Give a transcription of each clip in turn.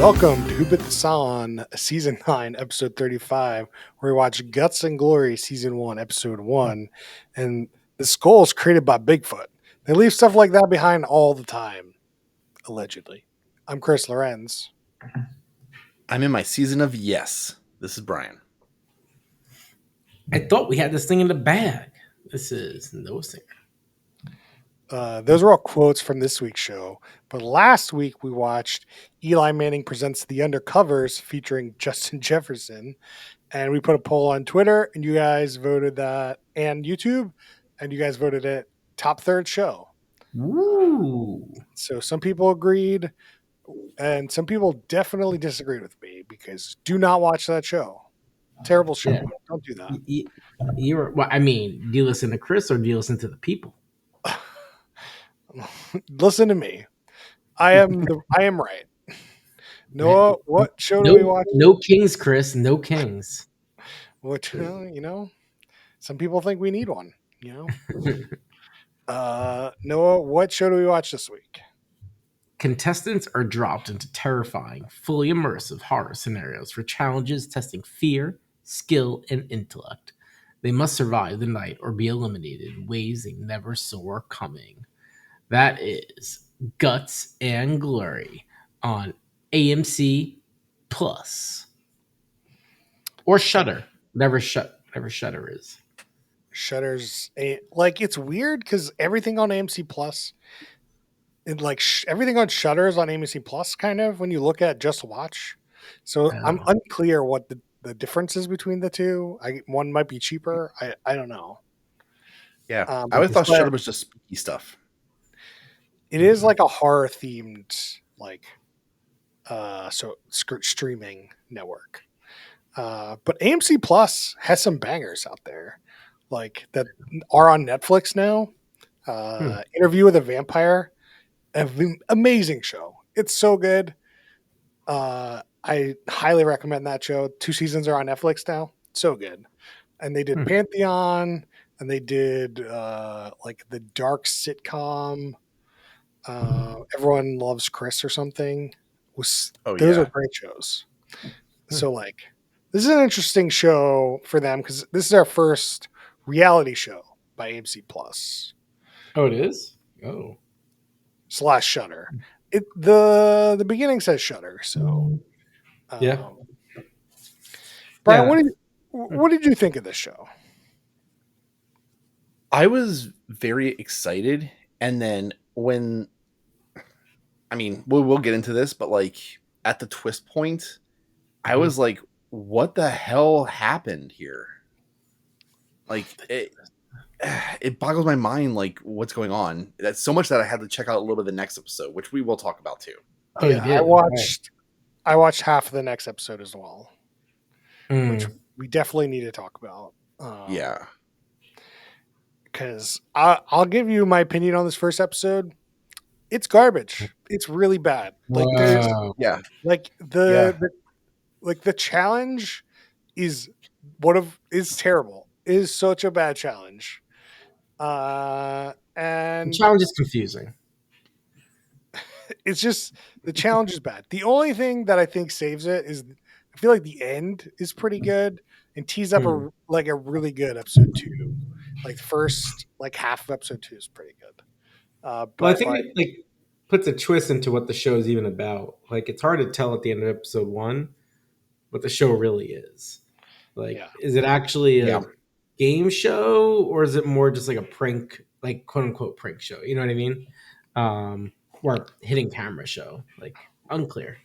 Welcome to Who Bit the Salon, Season 9, Episode 35, where we watch Guts and Glory, Season 1, Episode 1. And the skull is created by Bigfoot. They leave stuff like that behind all the time, allegedly. I'm Chris Lorenz. I'm in my season of yes. This is Brian. I thought we had this thing in the bag. This is no singer. Those are all quotes from this week's show. But last week we watched Eli Manning Presents The Undercovers featuring Justin Jefferson. And we put a poll on Twitter, and you guys voted that, and YouTube, and you guys voted it top third show. Woo! So some people agreed, and some people definitely disagreed with me because do not watch that show. Terrible show. Yeah. Don't do that. Do you listen to Chris or do you listen to the people? Listen to me. I am right. Noah, what show do we watch? No kings, Chris. No kings. Which, some people think we need one, Noah, what show do we watch this week? Contestants are dropped into terrifying, fully immersive horror scenarios for challenges testing fear, skill, and intellect. They must survive the night or be eliminated in ways they never saw coming. That is Guts and Glory on AMC Plus or Shudder, whatever Shudder is. Shudder's it's weird because everything on AMC Plus, everything on Shudder is on AMC Plus. Kind of when you look at Just Watch, so I'm unclear what the difference is between the two. One might be cheaper. I don't know. Yeah, I always thought Shudder was just spooky stuff. It is like a horror themed streaming network. But AMC Plus has some bangers out there, that are on Netflix now. Interview with a Vampire, amazing show. It's so good. I highly recommend that show. 2 seasons are on Netflix now. So good. And they did Pantheon, and they did the dark sitcom. Everyone Loves Chris or something. Those are great shows. So this is an interesting show for them because this is our first reality show by AMC Plus. Oh, it is? Oh. / Shudder. The beginning says Shudder, so yeah. Brian, what did you think of this show? I was very excited, and then when we'll get into this, but at the twist point, I was like, what the hell happened here? It boggles my mind, what's going on. That's so much that I had to check out a little bit of the next episode, which we will talk about too. Oh, yeah, I watched half of the next episode as well, which we definitely need to talk about. Because I'll give you my opinion on this first episode. It's garbage. It's really bad. The challenge is terrible. It is such a bad challenge. And the challenge is confusing. It's just the challenge is bad. The only thing that I think saves it is I feel like the end is pretty good and tees up a really good episode 2. The first half of episode 2 is pretty good. But I think it puts a twist into what the show is even about. It's hard to tell at the end of episode 1 what the show really is. Is it actually a game show, or is it more just a prank, quote unquote prank show? You know what I mean? Or hidden camera show. Unclear.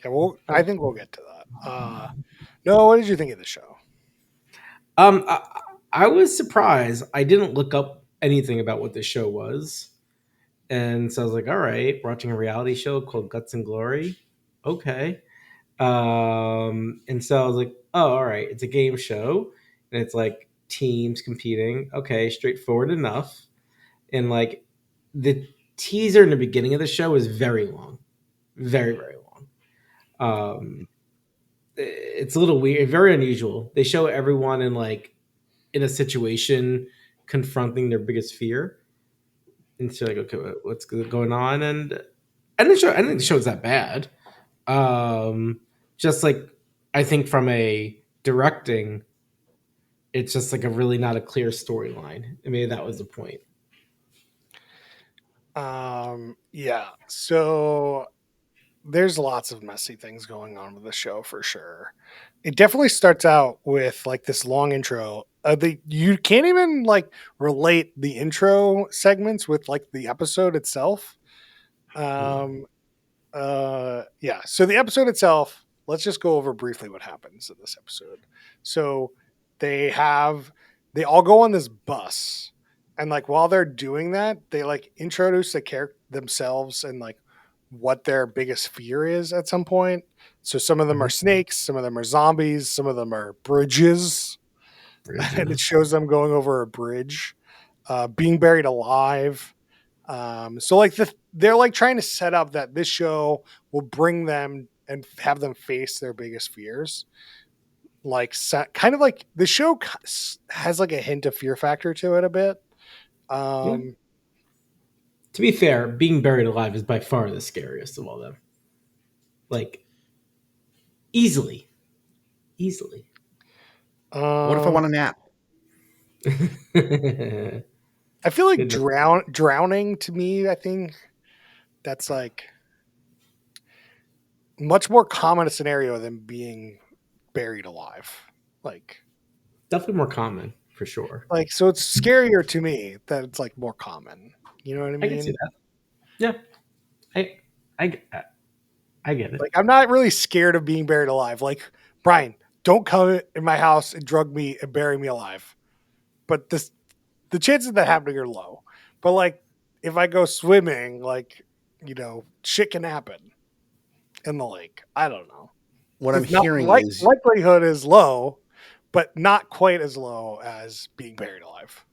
Yeah, I think we'll get to that. No, what did you think of the show? I was surprised. I didn't look up anything about what the show was. And so I was like, all right, watching a reality show called Guts and Glory. Okay. And so I was like, oh, all right, it's a game show. And it's teams competing. Okay, straightforward enough. And the teaser in the beginning of the show is very long. Very, very long. It's a little weird, very unusual. They show everyone in a situation confronting their biggest fear. And so okay, what's going on? And the show, I don't think the show's that bad. Just like I think from a directing, it's just like a really not a clear storyline. I mean, that was the point. Yeah. So there's lots of messy things going on with the show for sure. It definitely starts out with like this long intro. You can't even like relate the intro segments with like the episode itself. Um, yeah. So the episode itself, let's just go over briefly what happens in this episode. So they have they all go on this bus, and like while they're doing that, they like introduce the character themselves and like what their biggest fear is at some point. So some of them are Mhm. snakes, some of them are zombies, some of them are bridges, and it Bridges. shows them going over a bridge, being buried alive. So like they're like trying to set up that this show will bring them and have them face their biggest fears. Like kind of like the show has like a hint of fear factor to it a bit. Yeah. Um, To be fair, being buried alive is by far the scariest of all them. Like easily, easily. What if I um, want a nap? I feel like Goodness. drowning to me. I think that's like much more common a scenario than being buried alive. Like, Definitely more common for sure. so it's scarier to me that it's like more common. You know what I I can see mean? that. Yeah, I, I, I get it. Like, I'm not really scared of being buried alive. Like, Brian, don't come in my house and drug me and bury me alive. But the chances of that happening are low. But like, if I go swimming, like, shit can happen in the lake. I don't know. What I'm It's not hearing like is likelihood is low, but not quite as low as being buried alive.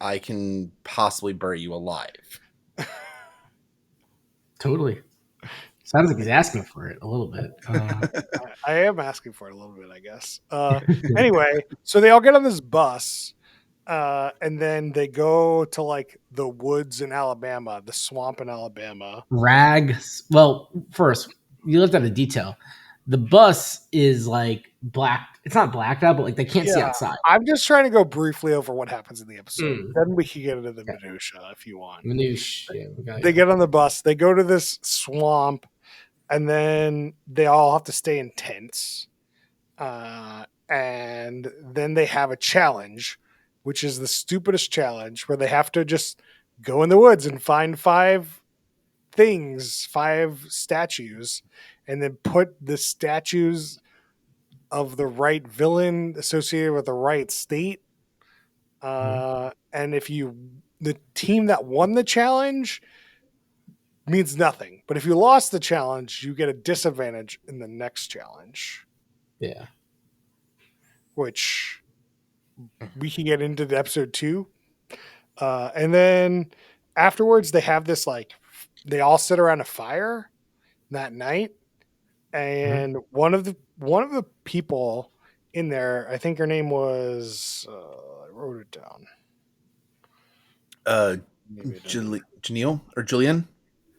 I can possibly bury you alive. Totally. Sounds like he's asking for it a little bit. I am asking for it a little bit, I guess. Anyway, so they all get on this bus, and then they go to like the woods in Alabama, the swamp in Alabama. Rags. Well, first, you left out a detail. The bus is like black. It's not blacked out, but like they can't see Yeah, outside. I'm just trying to go briefly over what happens in the episode. Mm. Then we can get into the Okay. minutia if you want. Manouche. Yeah, we got They get on the bus, they go to this swamp, and then they all have to stay in tents. And then they have a challenge, which is the stupidest challenge, where they have to just go in the woods and find five statues, and then put the statues of the right villain associated with the right state. And the team that won the challenge means nothing, but if you lost the challenge, you get a disadvantage in the next challenge, Yeah. which we can get into the episode 2. And then afterwards, they have this they all sit around a fire that night, and one of the people in there, I think her name was, I wrote it down. Maybe I didn't. Janelle or Julian?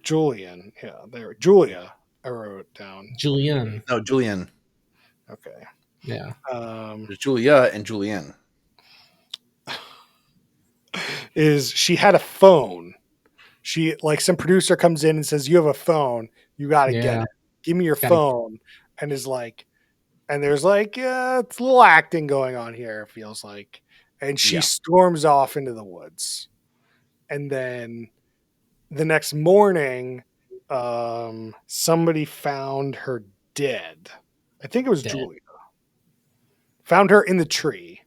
Julian, yeah, there, Julia. I wrote it down. Julian. No, Julian. Okay. Yeah. There's Julia and Julian. Is she had a phone. She like some producer comes in and says, "You have a phone. You got to get it. Give me your phone." And is like, and there's like, it's a little acting going on here. It feels like, and she storms off into the woods. And then the next morning, somebody found her dead. I think it was Julia. Found her in the tree.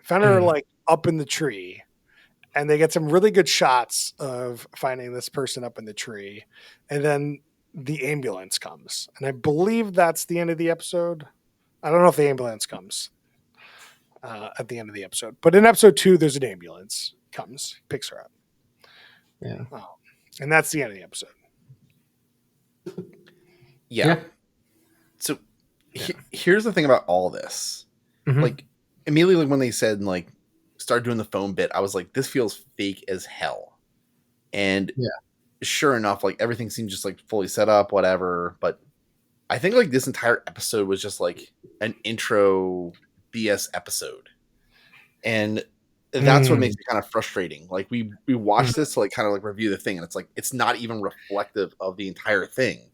Found her like up in the tree. And they get some really good shots of finding this person up in the tree. And then the ambulance comes. And I believe that's the end of the episode. I don't know if the ambulance comes at the end of the episode. But in episode 2, there's an ambulance. Comes, picks her up. Yeah. And that's the end of the episode. Yeah. So here's the thing about all this. Mm-hmm. Like, immediately when they said, like, start doing the phone bit, I was like, this feels fake as hell. And sure enough, like everything seemed just like fully set up, whatever. But I think like this entire episode was just like an intro BS episode, and that's what makes Mm, it kind of frustrating. Like we mm, watched this to like kind of like review the thing, and it's like it's not even reflective of the entire thing.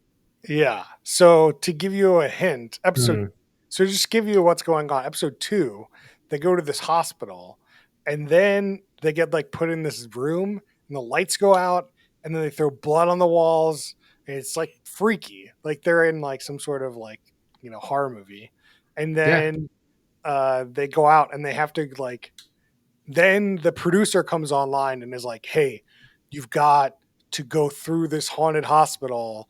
Yeah. So to give you a hint, mm. so just give you what's going on. Episode 2, they go to this hospital, and then they get like put in this room, and the lights go out, and then they throw blood on the walls, and it's like freaky, like they're in like some sort of like horror movie, and Yeah. then they go out and they have to like. Then the producer comes online and is like, "Hey, you've got to go through this haunted hospital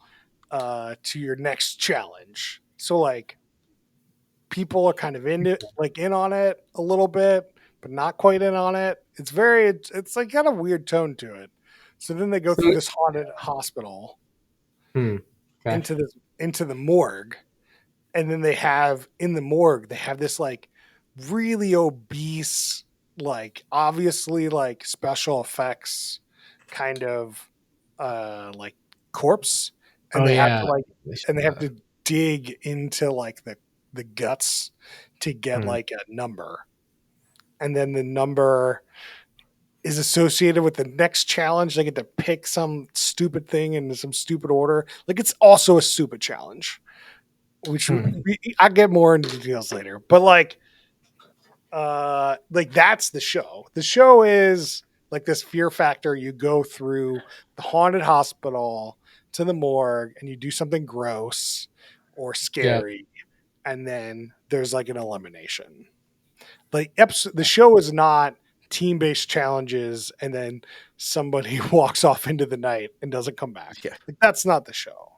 to your next challenge." So like people are kind of in on it a little bit, but not quite in on it. It's like got a weird tone to it. So then they go So, through this haunted hospital okay. into the morgue, and then they have in the morgue they have this like really obese, like obviously like special effects kind of like corpse, and Oh they have to yeah. like They should and they do have that. to dig into like the guts to get Hmm. like a number, and then the number is associated with the next challenge. They get to pick some stupid thing in some stupid order. Like it's also a stupid challenge, which Hmm. I get more into details later. But like that's the show. The show is like this fear factor. You go through the haunted hospital to the morgue and you do something gross or Yeah. scary, and then there's like an elimination. Like the show is not team-based challenges and then somebody walks off into the night and doesn't come back. Yeah, Like that's not the show.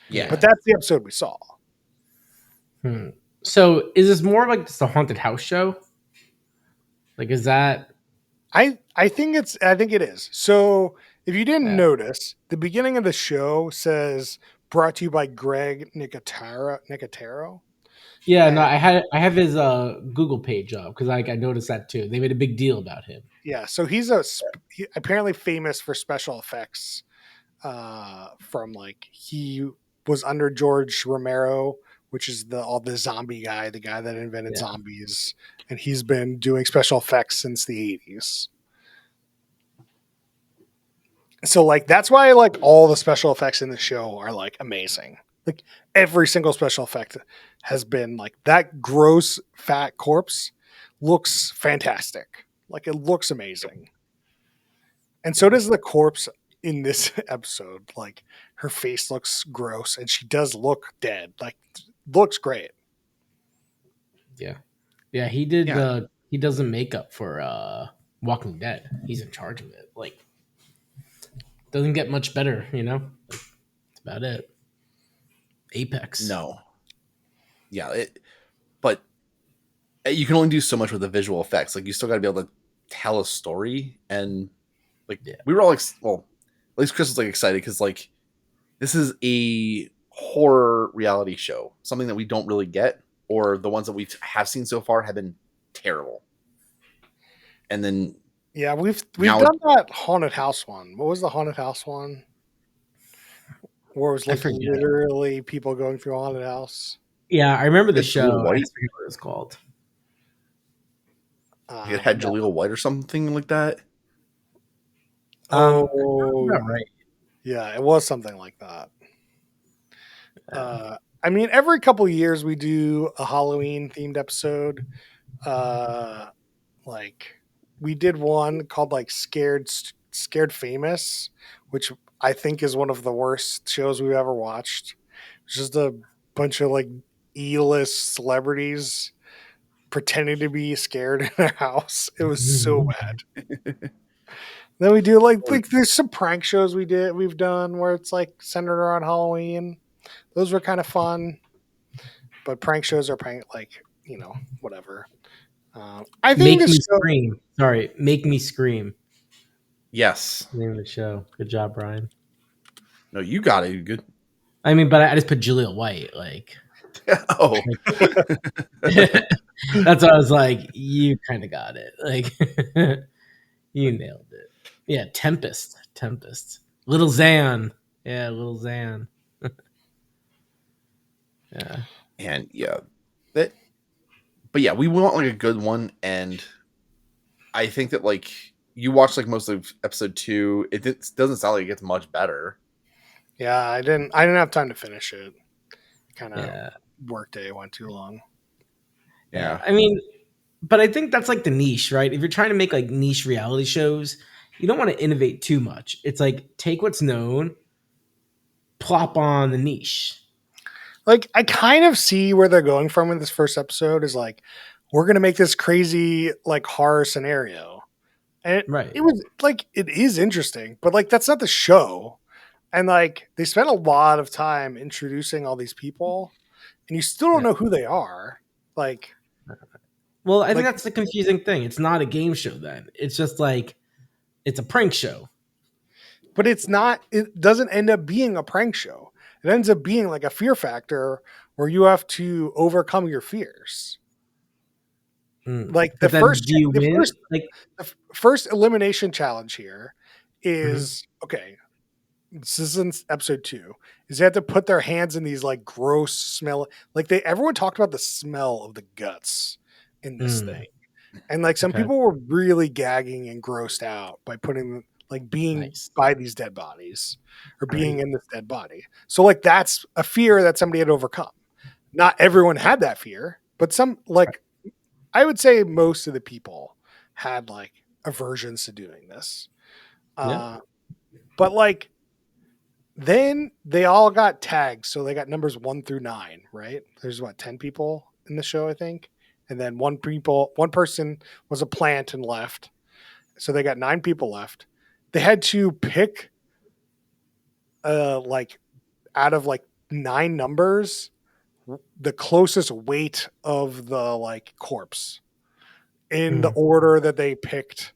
But yeah. that's the episode we saw. Hmm. So is this more like just a haunted house show? Like, is that? I think it is. So if you didn't Yeah. notice, the beginning of the show says brought to you by Greg Nicotero. Yeah. No, And I have his Google page up because I noticed that too. They made a big deal about him. yeah, so he apparently famous for special effects. From like he was under George Romero, which is the zombie guy, the guy that invented Yeah. zombies, and he's been doing special effects since the 80s. So like that's why like all the special effects in the show are like amazing. Like every single special effect has been like that gross fat corpse looks fantastic. Like it looks amazing. And so does the corpse in this episode. Like her face looks gross and she does look dead. Like looks great. Yeah. Yeah. He did Yeah. the. He does the makeup for Walking Dead. He's in charge of it. Like, doesn't get much better. That's about it. Apex. No. Yeah, but you can only do so much with the visual effects. Like you still got to be able to tell a story, and like Yeah. we were all well, at least Chris was like excited because like this is a horror reality show, something that we don't really get, or the ones that we have seen so far have been terrible. And then Yeah, we've now, done that haunted house one. What was the haunted house one? Where it was I like forget. literally people going through a haunted house. Yeah, I remember the it's Jaleel show. I White. just forget what it was called. It had No. Jaleel White or something like that. Oh, About right. yeah, it was something like that. I mean, every couple of years we do a Halloween themed episode. Like we did one called like Scared Famous, which I think is one of the worst shows we've ever watched. It's just a bunch of like E-list celebrities pretending to be scared in their house. It was so bad. Then we do like there's some prank shows we've done where it's like centered around Halloween. Those were kind of fun, but prank shows are prank like whatever. I think Make this Me show. Scream. Sorry, Make Me Scream. Yes. Name of the show. Good job, Brian. No, you got it. You good? I mean, but I just put Julia White. Like, Oh. that's what I was like. You kind of got it. Like, you nailed it. Yeah, Tempest. Tempest. Little Xan. Yeah, little Xan. Yeah. And yeah, that. But yeah, we want like a good one, and I think that like you watch like most of episode 2, doesn't sound like it gets much better. Yeah, I didn't have time to finish it. Kind of Yeah. workday went too long. Yeah. Yeah, I mean, but I think that's like the niche, right? If you're trying to make like niche reality shows, you don't want to innovate too much. It's like take what's known, plop on the niche. Like I kind of see where they're going from in this first episode is like we're going to make this crazy like horror scenario. And Right. it was like it is interesting, but like that's not the show. And like they spent a lot of time introducing all these people and you still don't Yeah. know who they are. Like Well, I think like that's the confusing thing. It's not a game show then. It's just like it's a prank show. but it's not it doesn't end up being a prank show. It ends up being like a fear factor where you have to overcome your fears. Like But then do you win? Like the first elimination challenge here mhm. is okay. This is in episode 2. Is they have to put their hands in these like gross smell. Like everyone talked about the smell of the guts in this thing, and like some Okay. people were really gagging and grossed out by putting like being Nice. by these dead bodies or being Right. in this dead body. So like that's a fear that somebody had overcome. Not everyone had that fear, but some like I would say most of the people had like aversions to doing this. Yeah. But like then they all got tagged, so they got numbers 1 through 9, right? There's what 10 people in the show, I think, and then one person was a plant and left, so they got 9 people left. They had to pick, like out of like 9 numbers, the closest weight of the like corpse in the Mm. order that they picked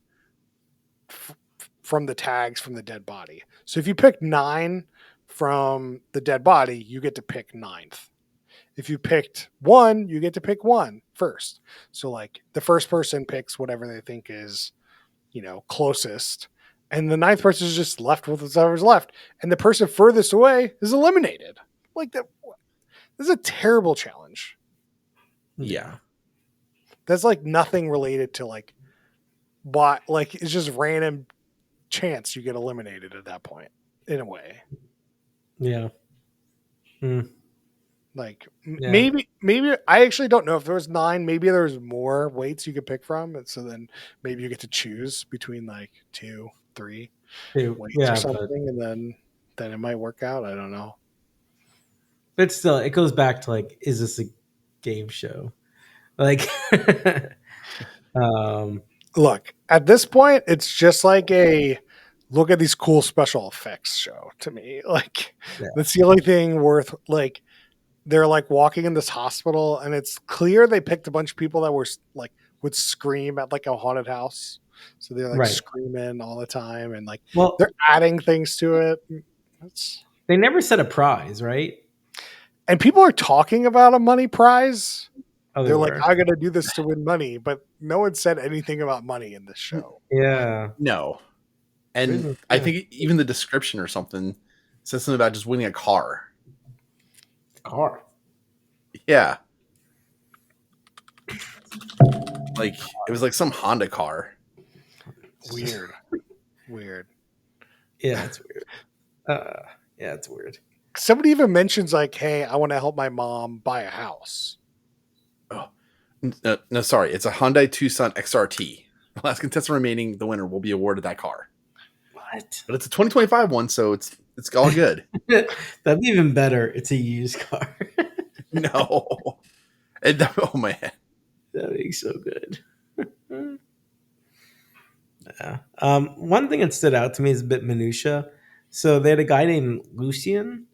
from the tags from the dead body. So if you pick 9 from the dead body, you get to pick ninth. If you picked 1, you get to pick one first. So like the first person picks whatever they think is, closest. And the ninth person is just left with whatever's left. And the person furthest away is eliminated. Like that. This is a terrible challenge. yeah. That's like nothing related to like what, like it's just random chance you get eliminated at that point in a way. Yeah. Mm. Like Yeah. maybe I actually don't know if there was 9. Maybe there was more weights you could pick from, and so then maybe you get to choose between like 2, 3 weights or Yeah, something, and then it might work out. I don't know. but still, it goes back to like, is this a game show? Like, um, Look, at this point, it's just like a look at these cool special effects show to me. Like yeah, that's the only thing worth like. They're like walking in this hospital, and it's clear they picked a bunch of people that were like would scream at like a haunted house. So they're like right. screaming all the time, and like Well, they're adding things to it. It's, they never set a prize, right? and people are talking about a money prize. Oh, they They're like, were. "I'm gonna do this to win money," but no one said anything about money in this show. Yeah. No, and Business, I yeah. think even the description or something says something about just winning a car. Car. Yeah, like it was like some Honda car. Weird, weird. Yeah, it's weird. Yeah, it's weird. Somebody even mentions like, "Hey, I want to help my mom buy a house." Oh, no, sorry, it's a Hyundai Tucson XRT. The last contestant remaining, the winner will be awarded that car. What? But it's a 2025 one, so it's all good. That'd be even better. It's a used car. No, oh man, That'd be so good. Yeah. One thing that stood out to me is a bit minutia. So they had a guy named Lucian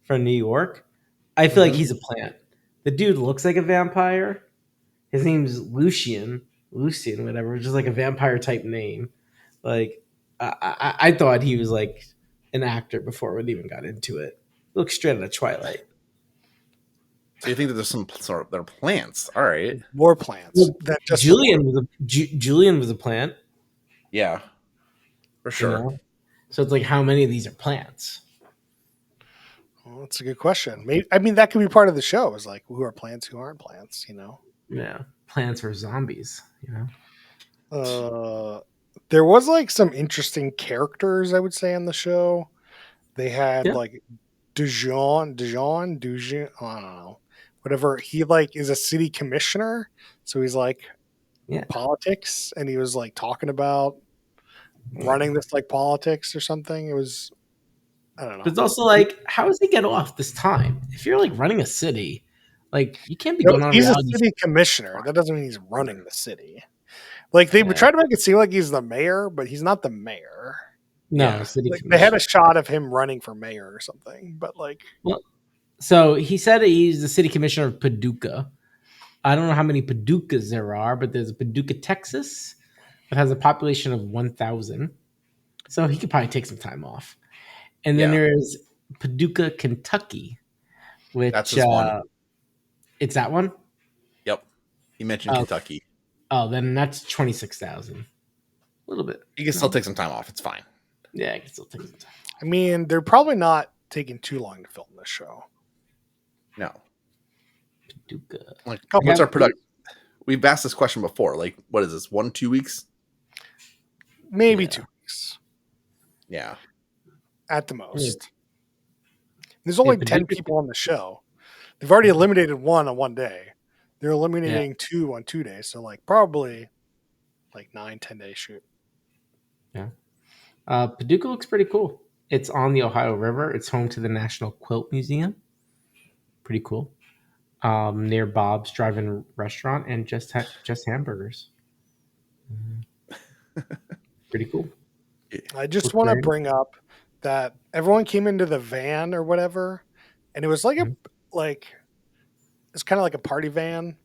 from New York. I feel like Mhm. he's a plant. The dude looks like a vampire. His name's Lucian, whatever, which is like a vampire type name. Like I thought he was like an actor before we even got into it. Looks straight out of Twilight. So you think that there's some sort of they're plants? All right, More plants Well, than just Julian was a plant. yeah, for You sure. know? So it's like, how many of these are plants? Well, that's a good question. Maybe, I mean, that could be part of the show. Is like who are plants, who aren't plants. Yeah, plants or zombies. Uh, there was like some interesting characters, I would say, on the show. They had Yeah, like Dijon. I don't know, whatever. He like is a city commissioner, so he's like yeah. politics, and he was like talking about running this like politics or something. It was, I don't But know. it's also like, how does he get off this time? If you're like running a city, like you can't be going on He's a reality. city commissioner. That doesn't mean he's running the city. Like they Yeah. try to make it seem like he's the mayor, but he's not the mayor. No, Yeah. city Like they had a commission. shot of him running for mayor or something, but like Well, so he said he's the city commissioner of Paducah. I don't know how many Paducahs there are, but there's Paducah, Texas, that has a population of 1,000. So he could probably take some time off. And then Yeah. there's Paducah, Kentucky, That's which his one. it's that one. Yep. He mentioned Oh, Kentucky. then that's 26,000. A little bit. He can still take some time off. It's fine. Yeah, I can still take some time. I mean, they're probably not taking too long to film this show. No. Paducah. Like, Couple what's our of- production? We've asked this question before. Like, what is this? 1, 2 weeks? Maybe Yeah. 2 weeks Yeah. at the most. There's only 10 Paducah- people on the show. They've already eliminated one on one day. They're eliminating 2 on 2 days, so like probably like 9-10 day shoot. Paducah looks pretty cool. It's on the Ohio River. It's home to the National Quilt Museum. Pretty cool. Near Bob's Drive-In Restaurant and Just Hamburgers. Pretty cool. I just Looks want to great. bring up that everyone came into the van or whatever, and it was like it's kind of like a party van,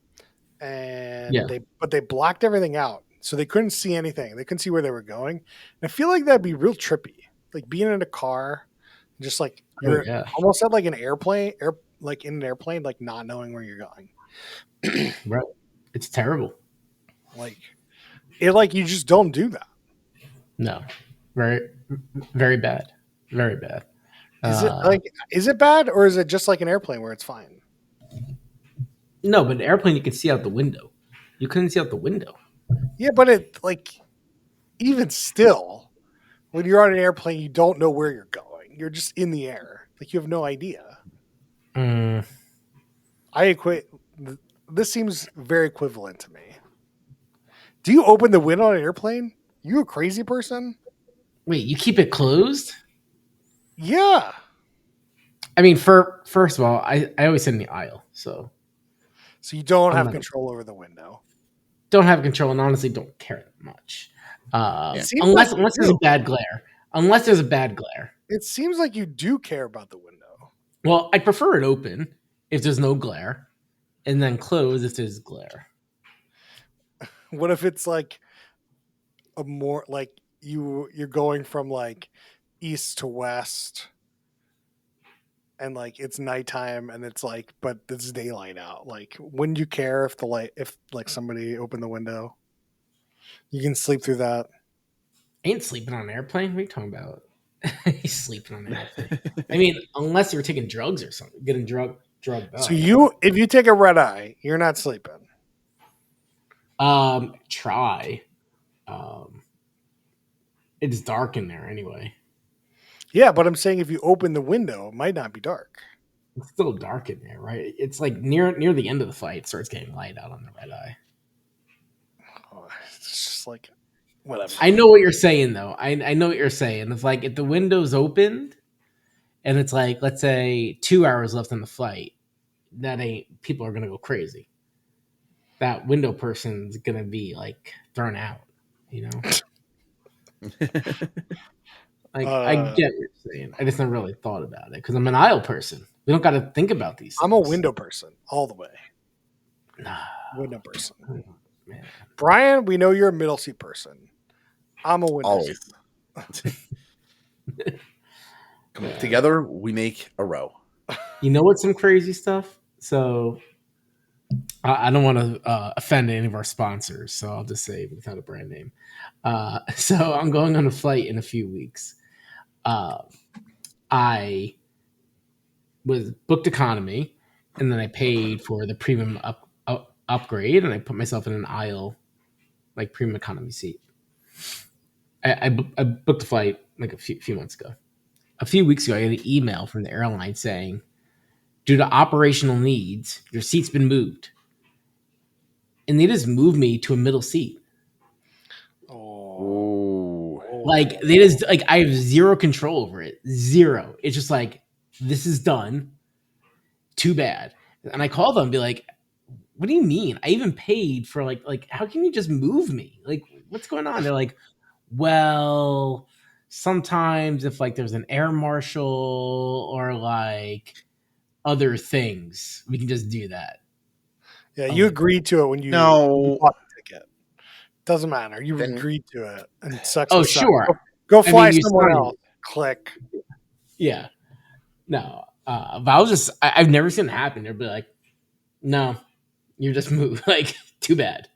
and Yeah. they blocked everything out, so they couldn't see anything. They couldn't see where they were going. And I feel like that'd be real trippy, like being in a car, just like you're yeah. almost at like an airplane, like in an airplane, like not knowing where you're going. Right. It's terrible. Like you just don't do that. No. Very, very bad. Very bad. Is it bad, or is it just like an airplane where it's fine? No, but an airplane you can see out the window. You couldn't see out the window. Yeah, but it like even still, when you're on an airplane, you don't know where you're going. You're just in the air. Like you have no idea. Mm, I equate. This seems very equivalent to me. Do you open the window on an airplane? You a crazy person? wait, you keep it closed? Yeah. I mean, first of all, I always sit in the aisle, so So you don't I'm have not- control over the window. don't have control and honestly don't care that much. It seems Unless like you there's a do. bad glare. Unless there's a bad glare. It seems like you do care about the window. Well, I prefer it open if there's no glare, and then close if there's glare. What if it's like a more like you're going from like east to west, and like it's nighttime, and it's like but it's daylight out. Like, wouldn't you care if if like somebody opened the window? You can sleep through that. I ain't sleeping on an airplane. What are you talking about? He's sleeping on an airplane. I mean, unless you're taking drugs or something, getting drugged up. So if you take a red eye, you're not sleeping. Try. It's dark in there anyway. Yeah, but I'm saying if you open the window, it might not be dark. It's still dark in there, right? It's like near the end of the fight, it starts getting light out on the red eye. Oh, it's just like whatever. I know what you're saying, though. I know what you're saying. It's like if the window's opened and it's like, let's say 2 hours left in the flight, people are going to go crazy. That window person's going to be like thrown out, you know? Like, I get what you're saying. I just never really thought about it because I'm an aisle person. We don't got to think about these things. I'm a window person all the way. Nah, Window person. man. Brian, we know you're a middle seat person. I'm a window Always. seat. Together, we make a row. You know what's some crazy stuff? So I don't want to offend any of our sponsors, so I'll just say without a brand name. So I'm going on a flight in a few weeks. Uh, I was booked economy, and then I paid for the premium upgrade, and I put myself in an aisle like premium economy seat. I booked a flight like a few months ago. A few weeks ago, I got an email from the airline saying, due to operational needs, your seat's been moved. And they just moved me to a middle seat. Ooh. Like they just like I have zero control over it. Zero. It's just like this is done. Too bad. And I call them and be like, what do you mean? I even paid for like how can you just move me? Like what's going on? They're like, well, sometimes if like there's an air marshal or like other things, we can just do that. Yeah, you agreed to it when you No. bought the ticket. Doesn't matter. You Then- agreed to it, and sucks. Oh, to suck. sure. Go fly you somewhere signed else. it. Click. Yeah. No. But I was just I've never seen it happen. They'd be like, no, you're just moved. Like, too bad.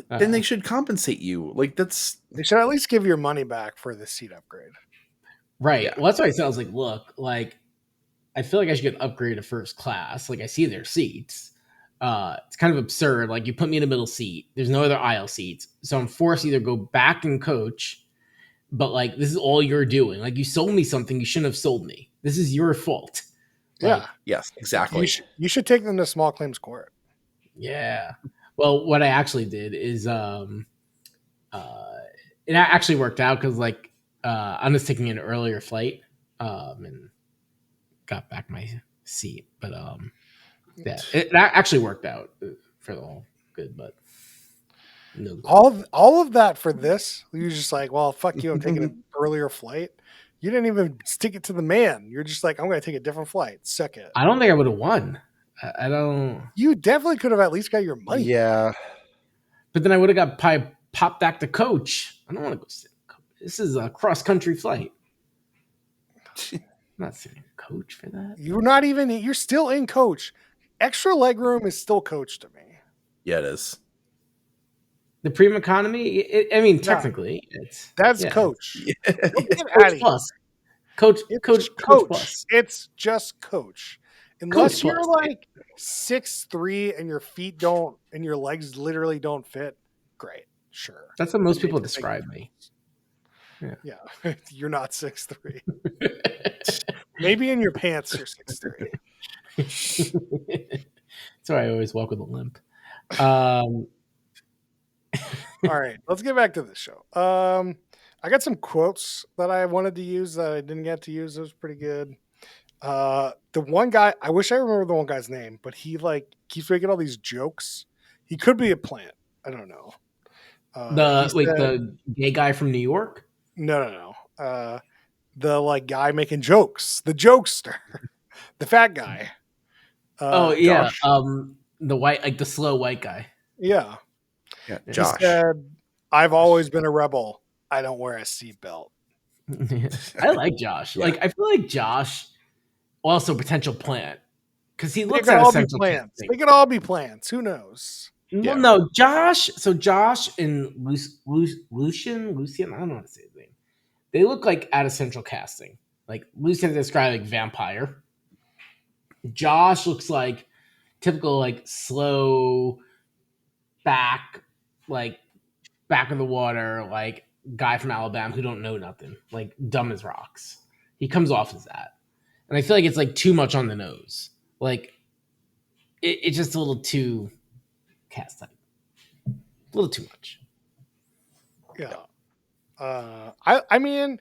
Then they should compensate you. Like that's They should at least give your money back for the seat upgrade. Right. Yeah. Well, that's why I said I was like, look, like I feel like I should get upgraded to first class. Like I see their seats. It's kind of absurd. Like you put me in a middle seat. There's no other aisle seats. So I'm forced to either go back and coach, but like this is all you're doing. Like you sold me something you shouldn't have sold me. This is your fault. Like, Yeah, yes, exactly. you should take them to small claims court. yeah. Well, what I actually did is it actually worked out because like I'm just taking an earlier flight and got back my seat. But yeah, it actually worked out for the whole good, but no. All of that for this, you're just like, well, fuck you. I'm taking an earlier flight. You didn't even stick it to the man. You're just like, I'm going to take a different flight. Suck it. I don't think I would have won. I don't. You definitely could have at least got your money. Yeah. But then I would have got popped back to coach. I don't want to go sit. This is a cross country flight. I'm not sitting coach for that. You're not even. You're still in coach. Extra leg room is still coach to me. Yeah, it is. The premium economy. I mean, technically, that's yeah. coach. It's coach plus. Coach plus. It's just coach. Unless Coach you're plus. like 6'3" and your feet don't and your legs literally don't fit, great, sure. That's what most people describe me. Yeah, you're not 6'3". Maybe in your pants you're 6'3". That's why I always walk with a limp. All right, let's get back to this show. I got some quotes that I wanted to use that I didn't get to use. It was pretty good. The one guy, I wish I remember the one guy's name, but he like keeps making all these jokes. He could be a plant. I don't know. The gay guy from New York? No. The like guy making jokes, the jokester, the fat guy. Yeah. Josh. The white, like the slow white guy. Yeah. Yeah, He Josh. said, "I've always been a rebel. I don't wear a seatbelt." I like Josh. Yeah. Like I feel like Josh, also a potential plant, because he They looks could at all be essential plants. casting. They could all be plants. Who knows? Yeah. Well, no, Josh. So Josh and Lucian. I don't know how to say his name. They look like at essential casting. Like Lucian described like vampire. Josh looks like typical like slow back, like back of the water, like guy from Alabama who don't know nothing, like dumb as rocks. He comes off as that, and I feel like it's like too much on the nose. Like it's just a little too cast type, a little too much. Yeah. I mean,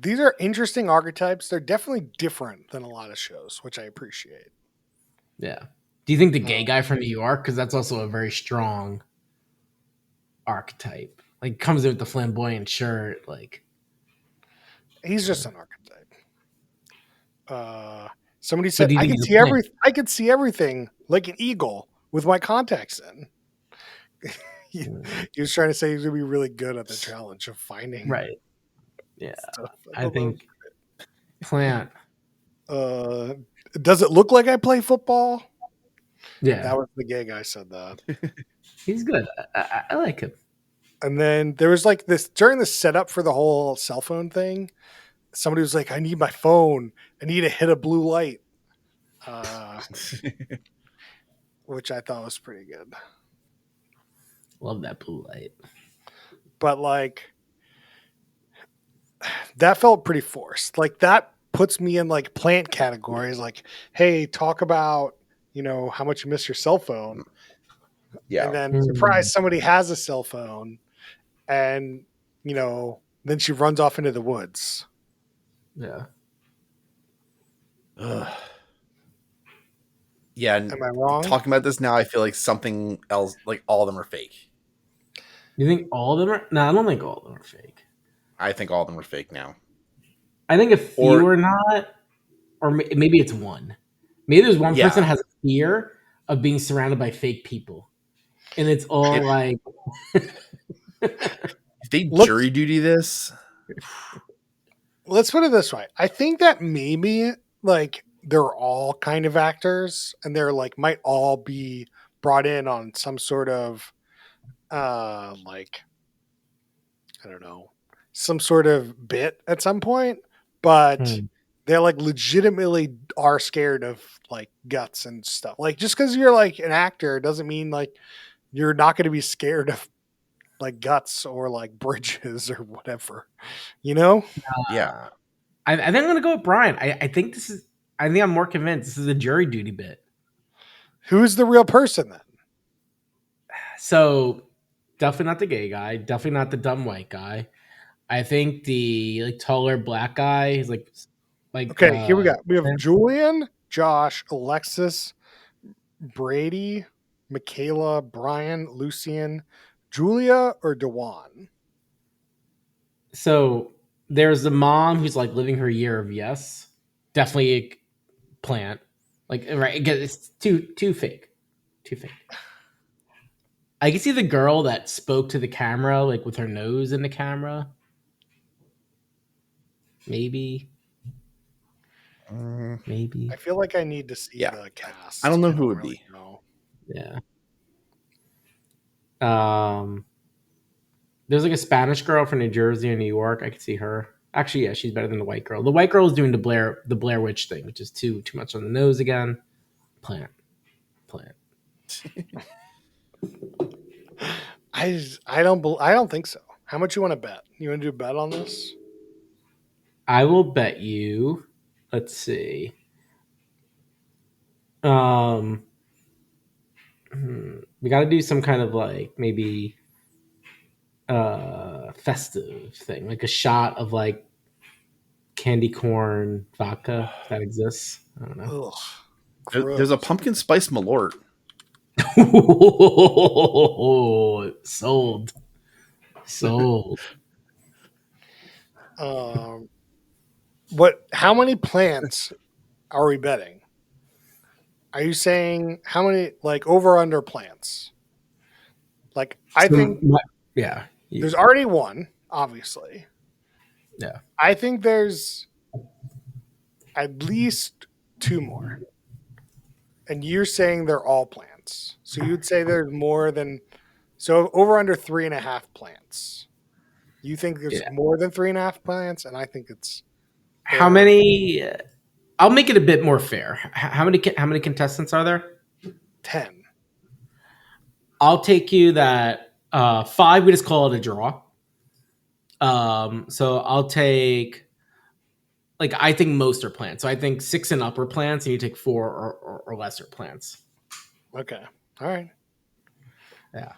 these are interesting archetypes. They're definitely different than a lot of shows, which I appreciate. Yeah. Do you think the gay guy from New York, because that's also a very strong archetype, like comes in with the flamboyant shirt, like He's just an archetype. Somebody said do you I think can he's a see plant? I can see everything like an eagle with my contacts in. he was trying to say he's gonna be really good at the challenge of finding Right. Yeah. stuff. I think plant. Does it look like I play football? Yeah. That was the gay guy said that. He's good. I like him. And then there was like this during the setup for the whole cell phone thing. somebody was like, I need my phone. I need to hit a blue light. Which I thought was pretty good. Love that blue light. But like that felt pretty forced. Like that puts me in like plant categories. Like, hey, talk about how much you miss your cell phone, and Yeah. then surprise, somebody has a cell phone, and then she runs off into the woods. Yeah. Ugh. Yeah, and Am I wrong? talking about this now, I feel like something else, like all of them are fake. You think all of them are? No, I don't think all of them are fake. I think all of them are fake now. I think a few Or are not, or maybe it's one. Maybe there's one person yeah, that has a fear of being surrounded by fake people, and it's all if, like, if they Let's jury duty this, let's put it this way. I think that maybe like they're all kind of actors, and they're like might all be brought in on some sort of like I don't know, some sort of bit at some point, but they like legitimately are scared of like guts and stuff. Like just because you're like an actor doesn't mean like you're not going to be scared of like guts or like bridges or whatever, you know? yeah. I think I'm gonna go with Brian. I think this is. I think I'm more convinced this is a jury duty bit. Who's the real person then? So definitely not the gay guy. Definitely not the dumb white guy. I think the like taller black guy is like Okay, here we go. We have Julian, Josh, Alexis, Brady, Michaela, Brian, Lucian, Julia, or Dewan. so there's the mom who's like living her year of yes. Definitely a plant. Like right, again, it's too fake. Too fake. I can see the girl that spoke to the camera, like with her nose in the camera. Maybe. Maybe. I feel like I need to see Yeah. the cast. I don't know I who don't would really be. know. Yeah. There's like a Spanish girl from New Jersey or New York. I could see her. Actually, yeah, she's better than the white girl. The white girl is doing the Blair Witch thing, which is too much on the nose again. Plant. I don't think so. How much you want to bet? You want to do a bet on this? I will bet you. Let's see. Um, we got to do some kind of like maybe festive thing, like a shot of like candy corn vodka if that exists. I don't know. Ugh, There's a gross. pumpkin spice malort. Sold. What? How many plants are we betting? Are you saying how many like over or under plants? Like I think Yeah. there's already one, obviously. Yeah. I think there's at least two more. And you're saying they're all plants. So you'd say there's more than so over under 3.5 plants. You think there's Yeah. more than 3.5 plants, and I think it's How there many? I'll make it a bit more fair. How many contestants are there? 10. I'll take you that 5. We just call it a draw. So I'll take like I think most are plants. So I think 6 and upper plants, and you take 4 or lesser plants. Okay. All right. Yeah.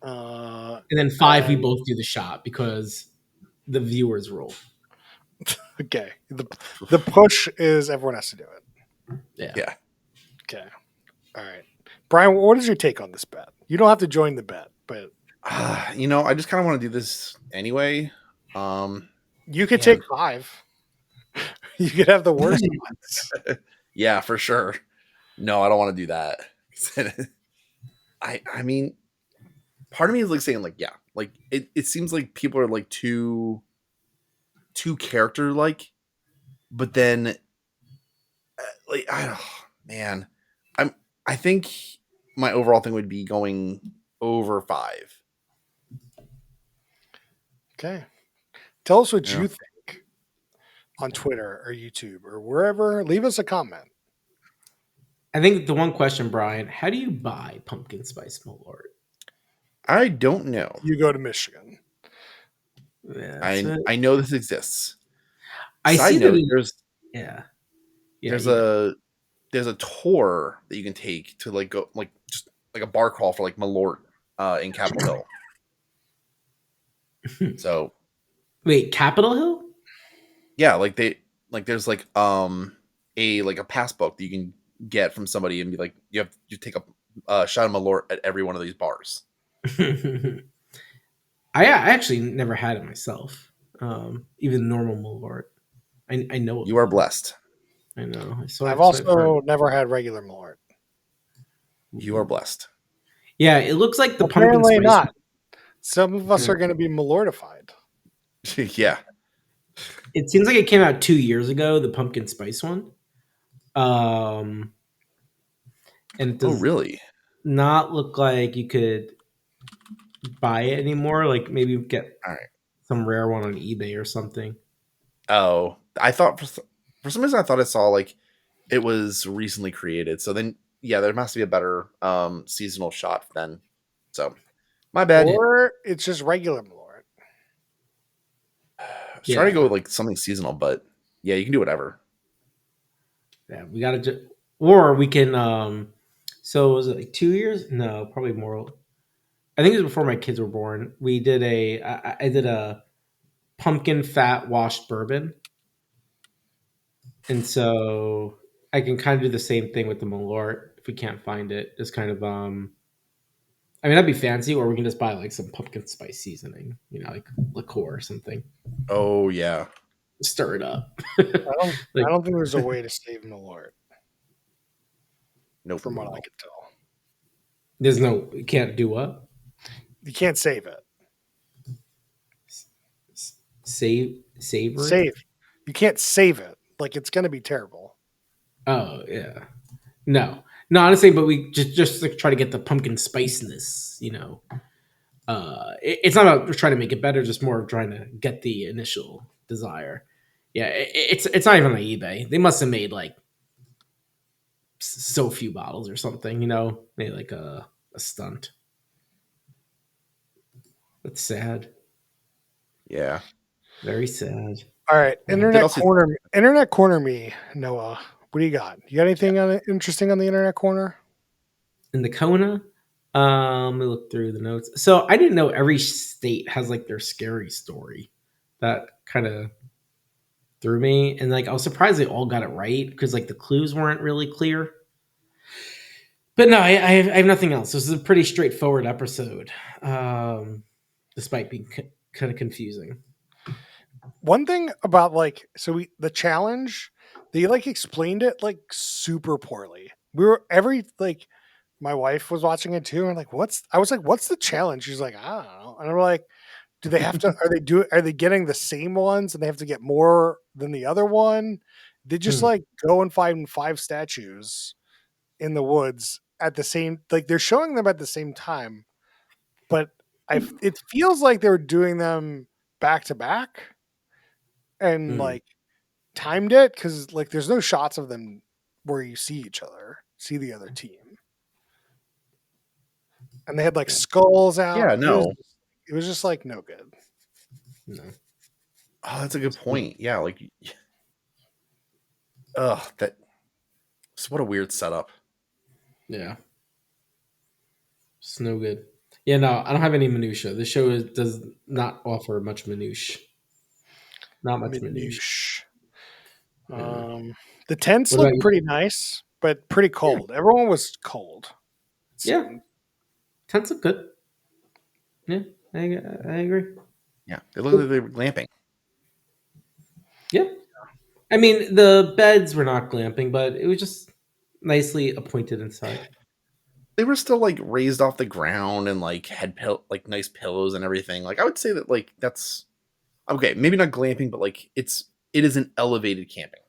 Uh, And then 5 we both do the shot because the viewers rule. okay. The push is everyone has to do it. Yeah. Yeah. Okay. All right. Brian, what is your take on this bet? You don't have to join the bet, but I just kind of want to do this anyway. you could Man. take 5. You could have the worst ones. Yeah, for sure. No, I don't want to do that. I mean, part of me is like saying like, yeah, like it seems like people are like too character like, but then like I don't man. I think my overall thing would be going over 5. Okay. Tell us what Yeah. you think. on Twitter or YouTube or wherever. Leave us a comment. I think the one question, Brian, how do you buy pumpkin spice malort? I don't know. You go to Michigan. Yeah, I know this exists. I Side see that. note, Yeah, yeah, there's you go. there's a tour that you can take to like go like just like a bar crawl for like Malort in Capitol Hill. So Wait, Capitol Hill? yeah, there's a pass book that you can get from somebody and be like you take a shot of Malort at every one of these bars. I actually never had it myself. Even normal malort. I know You are it though. blessed. I know. I've So I've heard. also never had regular Malort. You are blessed. Yeah, it looks like the pumpkin Apparently spice. not. Some of us are going to be Malortified. Yeah. It seems like it came out 2 years ago. The pumpkin spice one. And it Oh, does really? not look like you could buy it anymore. Like maybe get All right. some rare one on eBay or something. Oh, I thought for some reason I thought I saw like it was recently created. So then, yeah, there must be a better seasonal shot then. So my bad. Yeah. Or it's just regular Malort. I was trying to go Yeah. with like something seasonal, but yeah, you can do whatever. Yeah, we gotta or we can so was it like 2 years? No, probably more. I think it was before my kids were born. We did I did a pumpkin fat washed bourbon. And so I can kind of do the same thing with the Malort if we can't find it. Just kind of I mean that'd be fancy, or we can just buy like some pumpkin spice seasoning, like liqueur or something. Oh yeah. Stir it up. I don't. Like I don't think there's a way to save Malort, Nope. from what I can tell. there's no you can't do what? You can't save it. Savor it? Save. You can't save it. Like it's going to be terrible. Oh yeah. No. No, honestly, but we just like try to get the pumpkin spiciness. It's not about trying to make it better, just more of trying to get the initial desire. Yeah, it's not even on eBay. They must have made like so few bottles or something. Made like a stunt. That's sad. Yeah. Very sad. All right, Did also Internet corner me, Noah. What do you got? You got anything interesting on the internet corner? In the Kona, let me look through the notes. So I didn't know every state has like their scary story. That kind of threw me, and like I was surprised they all got it right because like the clues weren't really clear. But no, I have nothing else. This is a pretty straightforward episode, despite being kind of confusing. One thing about the challenge, they like explained it like super poorly. We were my wife was watching it too, and I was like, what's the challenge? She's like, I don't know. And I'm like, do they have to are they getting the same ones and they have to get more than the other one? They just like go and find 5 statues in the woods at the same, like they're showing them at the same time, but it feels like they're doing them back to back and Hmm. like timed it, because like there's no shots of them where you see the other team, and they had like skulls out. yeah, no. It was just like no good. No. Oh, that's a good point. Yeah, like that's what a weird setup. Yeah. It's no good. Yeah, no, I don't have any minutia. The show does not offer much minutia. Not much minutia. Minouche. Yeah. The tents What about looked you? pretty nice, but pretty Yeah. cold. Everyone was cold. It Yeah. seemed. Tents look good. Yeah, I agree. Yeah, they look like they were glamping. Yeah. I mean, the beds were not glamping, but it was just nicely appointed inside. They were still like raised off the ground and like had like nice pillows and everything. Like I would say that like that's okay, maybe not glamping, but like it is an elevated camping.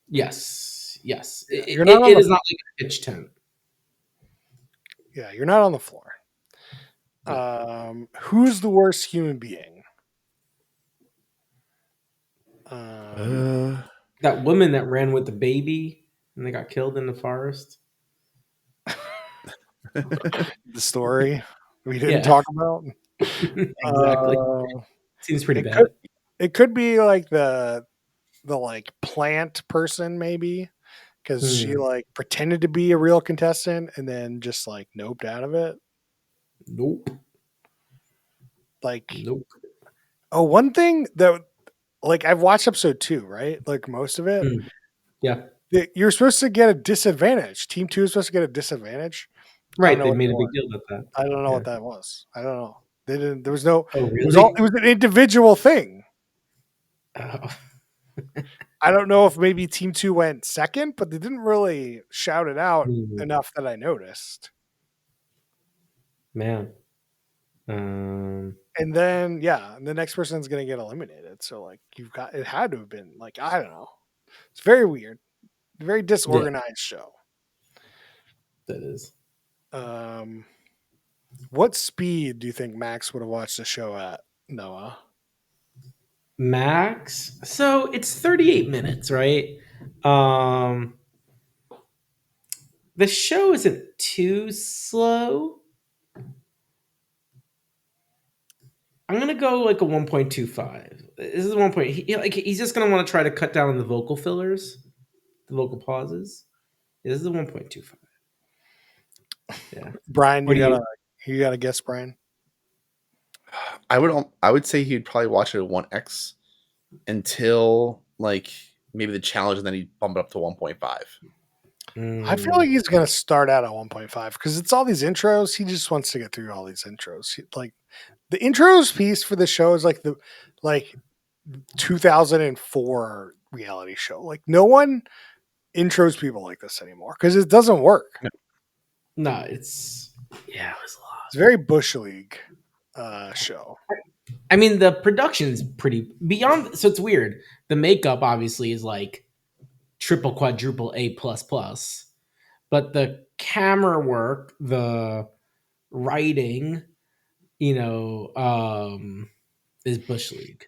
Yes. Yes. You're not on It the is not like a pitch tent. Yeah, you're not on the floor. Who's the worst human being? Um, Uh, That woman that ran with the baby and they got killed in the forest. the story we didn't Yeah, talk about. exactly. Uh, Seems pretty it could bad. it could be like the like plant person maybe because she Hmm. like pretended to be a real contestant and then just like noped out of it. Nope. Like, Nope. oh, one thing that like I've watched episode 2, right? Like most of it. Hmm. Yeah. You're supposed to get a disadvantage. Team 2 is supposed to get a disadvantage. I don't Right. know They what that made a was. big deal about that. I don't know Yeah. what that was. I don't know. They didn't. There was no. Oh, It was all. It really? was an individual thing. Oh, I don't know if maybe Team 2 went second, but they didn't really shout it out hmm. enough that I noticed. Man. Um, And then yeah, the next person's gonna get eliminated. So like you've got it had to have been like I don't know. It's very weird, very yeah, disorganized show. that is. Um, what speed do you think Max would have watched the show at, Noah? Max. So it's 38 minutes, right? Um, the show isn't too slow. I'm gonna go like a 1.25. This is 1 point. Like he's just gonna want to try to cut down on the vocal fillers, the vocal pauses. Yeah, this is a 1.25. Yeah. Brian, What do you? you got to guess, Brian. I would say he'd probably watch it at 1x until like maybe the challenge, and then he'd bump it up to 1.5. I feel Mm, like he's gonna start out at 1.5 because it's all these intros. He just wants to get through all these intros. Like the intros piece for the show is like the like 2004 reality show. Like no one intros people like this anymore because it doesn't work. no, it's yeah, it was a lot. It's a very bush league show. I mean, the production's pretty beyond. So it's weird. The makeup obviously is like triple, quadruple A plus plus, but the camera work, the writing, is bush league.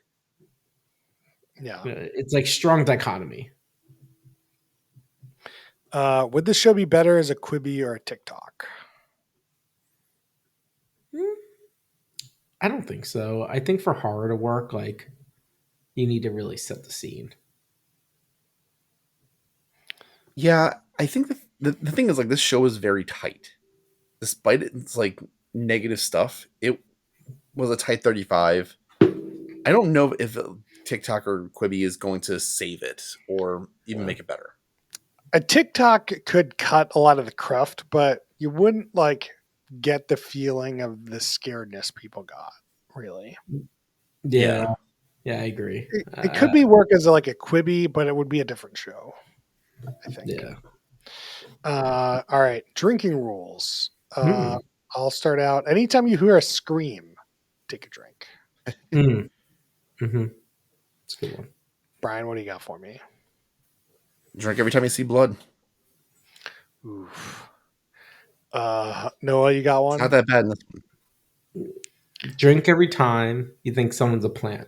Yeah. It's like strong dichotomy. Would this show be better as a Quibi or a TikTok? Hmm, I don't think so. I think for horror to work, like you need to really set the scene. Yeah, I think the thing is like this show is very tight. Despite its like negative stuff, it was a tight 35. I don't know if TikTok or Quibi is going to save it or even Yeah. make it better. A TikTok could cut a lot of the cruft, but you wouldn't like get the feeling of the scaredness people got, really. Yeah, yeah, I agree. It could be work as like a Quibi, but it would be a different show, I think. Yeah. All right, drinking rules. Hmm. I'll start out. Anytime you hear a scream, take a drink. Mm. Hmm. That's a good one. Brian, what do you got for me? Drink every time you see blood. Oof. Noah, you got It's not one? that bad in this one. Drink every time you think someone's a plant.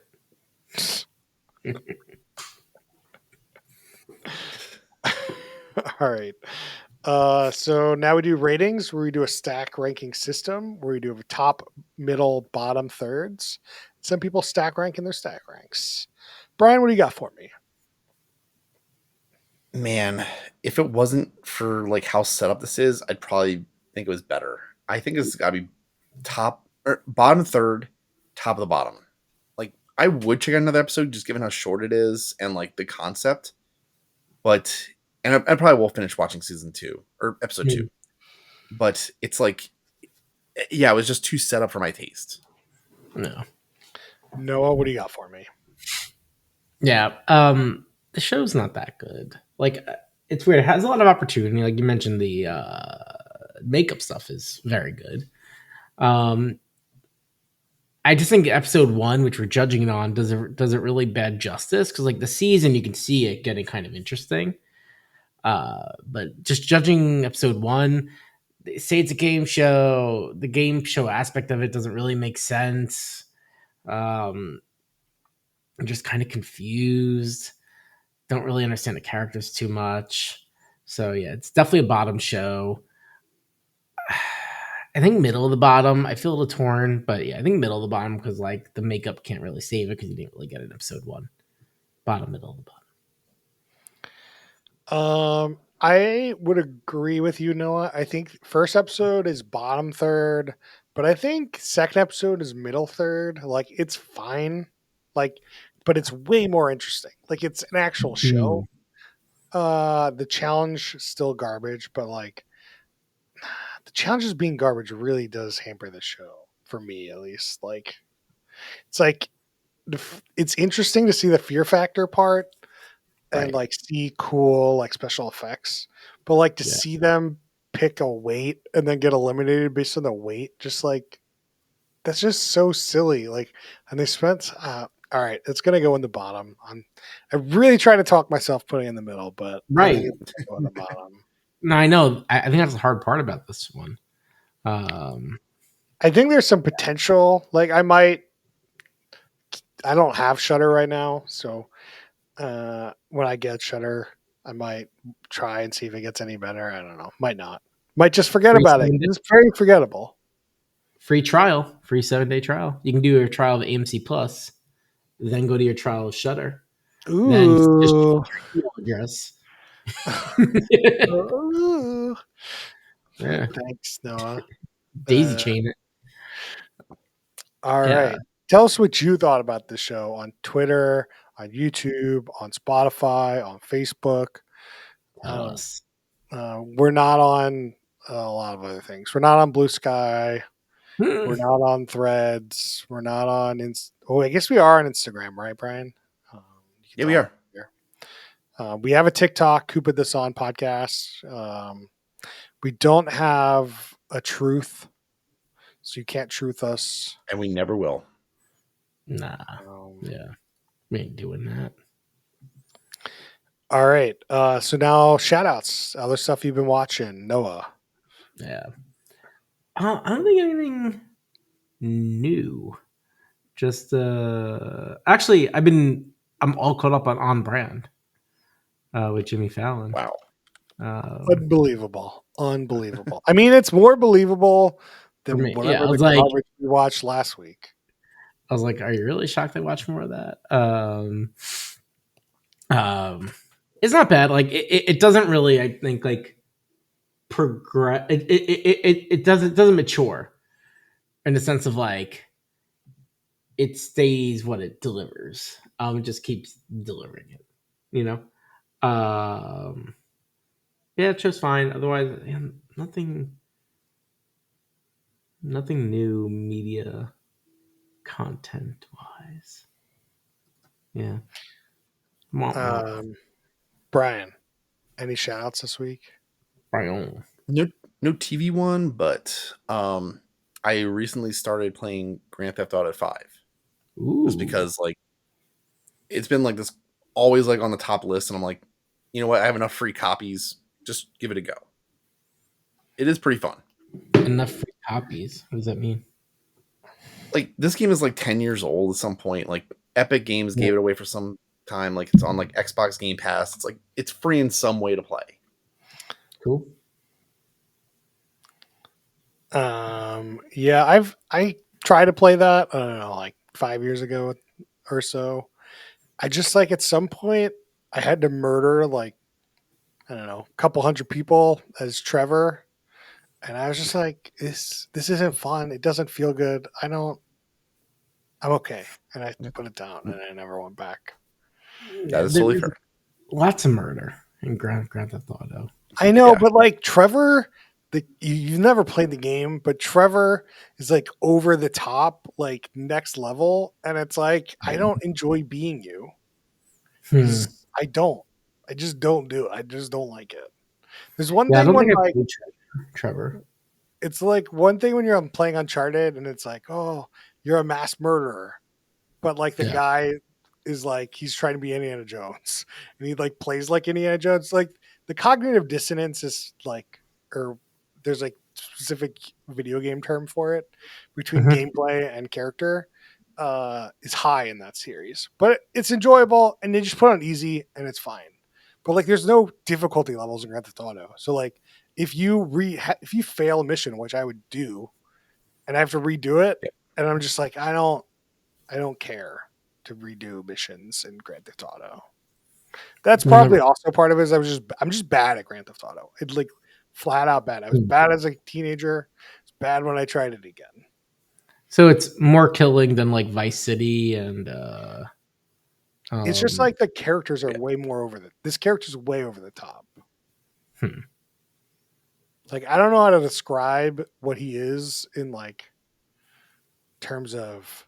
All right. So now we do ratings where we do a stack ranking system where we do a top, middle, bottom thirds. Some people stack rank in their stack ranks. Brian, what do you got for me? Man, if it wasn't for like how set up this is, I'd probably think it was better. I think it's got to be top or bottom third, top of the bottom. Like I would check out another episode just given how short it is and like the concept, but I probably will finish watching season 2 or episode 2. Mm. But it's like, yeah, it was just too set up for my taste. No. Noah, what do you got for me? Yeah. The show's not that good. Like it's weird. It has a lot of opportunity. Like you mentioned, the makeup stuff is very good. Um, I just think episode one, which we're judging it on, does it really bad justice because like the season, you can see it getting kind of interesting. But just judging episode one, they say it's a game show. The game show aspect of it doesn't really make sense. Um, I'm just kind of confused. Don't really understand the characters too much. So yeah, it's definitely a bottom show. I think middle of the bottom. I feel a little torn, but yeah, I think middle of the bottom because like the makeup can't really save it because you didn't really get it in episode one. Bottom, middle of the bottom. I would agree with you, Noah. I think first episode is bottom third, but I think second episode is middle third. Like it's fine, like, but it's way more interesting. Like it's an actual show. Mm, The challenge still garbage, but like the challenges being garbage really does hamper the show for me, at least. Like it's like it's interesting to see the fear factor part and right. like see cool like special effects, but like to Yeah. see them pick a weight and then get eliminated based on the weight, just like that's just so silly. Like, and they spent. All right, it's gonna go in the bottom. I really try to talk myself putting it in the middle, but I think Right. it's gonna go in the bottom. No, I know. I think that's the hard part about this one. I think there's some potential. Like, I might. I don't have Shutter right now, so when I get Shutter, I might try and see if it gets any better. I don't know. Might not. Might just forget free about it. 7 day, It's very forgettable. free trial, free 7 day trial. You can do your trial of AMC Plus, then go to your trial of Shutter, then just Ooh. change your email address. Ooh. Yeah, Thanks, Noah. daisy Uh, chain it. all Yeah, right. Tell us what you thought about the show on Twitter, on YouTube, on Spotify, on Facebook. tell Um, us. we're not on a lot of other things. We're not on Blue Sky. We're Hmm. not on Threads. We're not on. Oh, I guess we are on Instagram, right, Brian? You can Yeah, we follow us are. there. We have a TikTok. Who put this on podcast? We don't have a truth, so you can't truth us. And we never will. Nah, Um, yeah, we ain't doing that. all right. So now shout outs, other stuff you've been watching. Noah. Yeah, I don't think anything new. Just actually, I'm all caught up on Brand with Jimmy Fallon. Wow. Um, Unbelievable. Unbelievable. I mean, it's more believable for than me, yeah, whatever the garbage we watched last week. I was like, are you really shocked I watched more of that? It's not bad. Like it doesn't really, I think, like progress. It doesn't mature in the sense of like it stays what it delivers. It just keeps delivering it. You know. Yeah, it's just fine. Otherwise, yeah, nothing new media content wise. Yeah. Womp womp. Brian, any shout outs this week? Brian. No, no TV one, but I recently started playing Grand Theft Auto 5 just Ooh. because like it's been like this always like on the top list, and I'm like, you know what? I have enough free copies. Just give it a go. It is pretty fun. Enough free copies. What does that mean? Like this game is like 10 years old at some point. Like Epic Games Yeah. gave it away for some time. Like it's on like Xbox Game Pass. It's like it's free in some way to play. Cool. Yeah, I tried to play that, I don't know, like 5 years ago or so. I just like at some point I had to murder like, I don't know, a couple hundred people as Trevor. And I was just like, this isn't fun. It doesn't feel good. I'm okay. And I put it down and I never went back. Yeah, That is totally there's fair. lots of murder in Grand Theft Auto. I know, Yeah. but like Trevor, you've never played the game, but Trevor is like over the top, like next level. And it's like, I don't enjoy being you. Hmm. I don't. I just don't do it. I just don't like it. There's one Yeah, I thing don't when think I like played Trevor. it's like one thing when you're playing Uncharted and it's like, oh, you're a mass murderer, but like the Yeah. guy is like he's trying to be Indiana Jones and he like plays like Indiana Jones. Like the cognitive dissonance is like, or there's like specific video game term for it between Mhm. gameplay and character. is high in that series, but it's enjoyable, and they just put it on easy, and it's fine. But like, there's no difficulty levels in Grand Theft Auto. So like, if you fail a mission, which I would do, and I have to redo it, Yeah. and I'm just like, I don't care to redo missions in Grand Theft Auto. That's probably also part of it. Is I'm just bad at Grand Theft Auto. It's like flat out bad. I was bad as a teenager. It's bad when I tried it again. So it's more killing than like Vice City and It's just like the characters are Yeah. way more over the. This character's way over the top. Hmm. Like, I don't know how to describe what he is in like terms of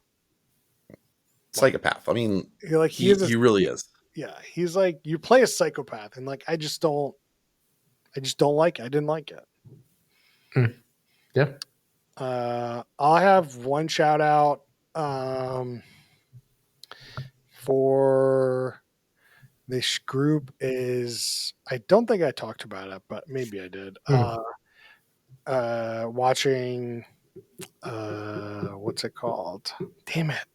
Psychopath. I mean, like he really is. yeah, he's like, you play a psychopath, and like I just don't like it. I didn't like it. Yeah. I'll have one shout out for this group is, I don't think I talked about it, but maybe I did. Watching what's it called? Damn it.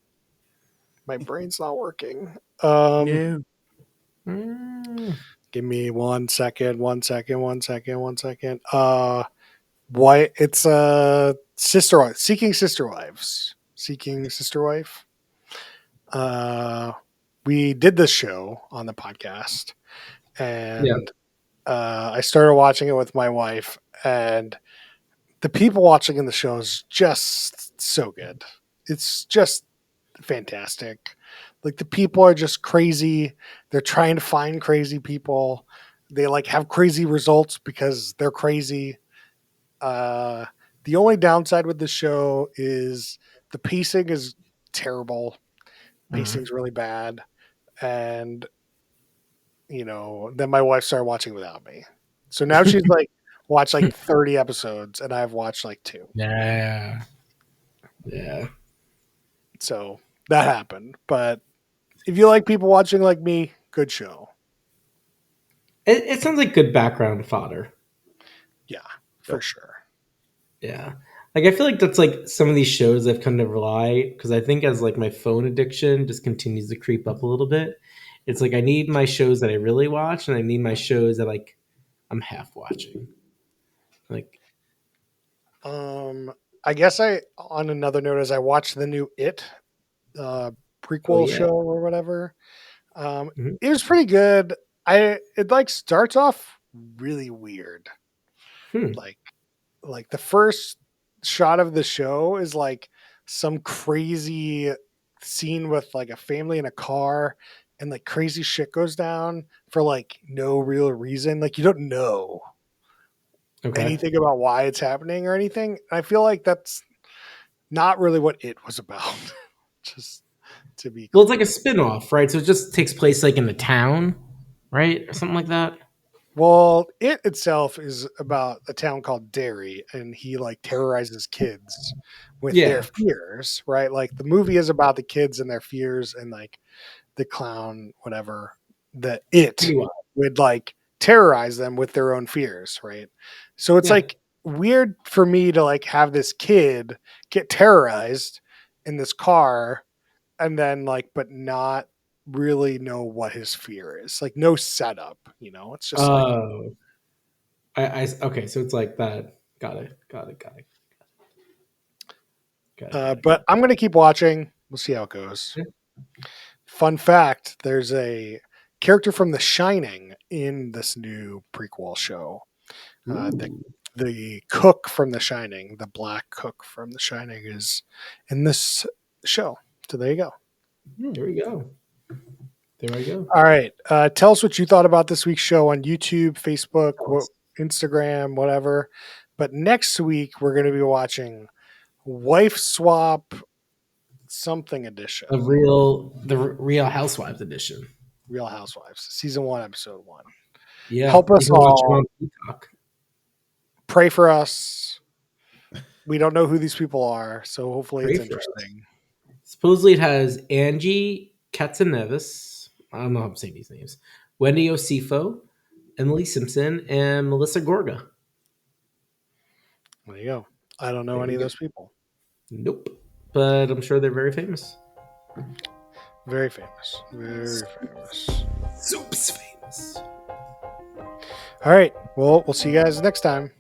My brain's not working. No. Give me 1 second. Why it's Sister Wife, Seeking Sister Wife. We did this show on the podcast, and I started watching it with my wife, and the people watching in the show is just so good. It's just fantastic. Like, the people are just crazy. They're trying to find crazy people. They like have crazy results because they're crazy. The only downside with the show is the pacing is terrible. Pacing's really bad. And, then my wife started watching without me. So now she's like, watched like 30 episodes, and I've watched like 2. Yeah. So that happened. But if you like people watching like me, good show. It sounds like good background fodder. Yeah, for sure. Yeah. Like, I feel like that's like some of these shows I've come to rely, because I think as like my phone addiction just continues to creep up a little bit, it's like I need my shows that I really watch, and I need my shows that like I'm half watching. Like, I guess on another note, as I watched the new prequel show or whatever, Mhm. it was pretty good. It like starts off really weird. Like the first shot of the show is like some crazy scene with like a family in a car, and like crazy shit goes down for like no real reason. Like, you don't know Okay. anything about why it's happening or anything. And I feel like that's not really what it was about. Just to be Well, clear. it's like a spin-off, right? So it just takes place like in the town, right? Or something like that. Well, it itself is about a town called Derry, and he like terrorizes kids with their Yeah. fears, right? Like, the movie is about the kids and their fears, and like the clown, whatever, that it Pennywise. would like terrorize them with their own fears, right? So it's Yeah. like weird for me to like have this kid get terrorized in this car, and then like, but not really know what his fear is. Like, no setup, it's just like, Oh, okay. So it's like that. Got it. but I'm going to keep watching. We'll see how it goes. Yeah. Fun fact, there's a character from The Shining in this new prequel show. The cook from The Shining, the black cook from The Shining, is in this show. So there you go. There we go. All right. Tell us what you thought about this week's show on YouTube, Facebook, Instagram, whatever. But next week, we're going to be watching Wife Swap something edition. The Real Housewives edition. Real Housewives, season 1, episode 1. Yeah. Help us all. Peacock. Pray for us. We don't know who these people are, so hopefully Pray it's for interesting. Supposedly it has Angie Katzenevich. I don't know how I'm saying these names. Wendy Osifo, Emily Simpson, and Melissa Gorga. There you go. I don't know any of those people. Nope. But I'm sure they're very famous. Very famous. Very famous. Soup's famous. All right. Well, we'll see you guys next time.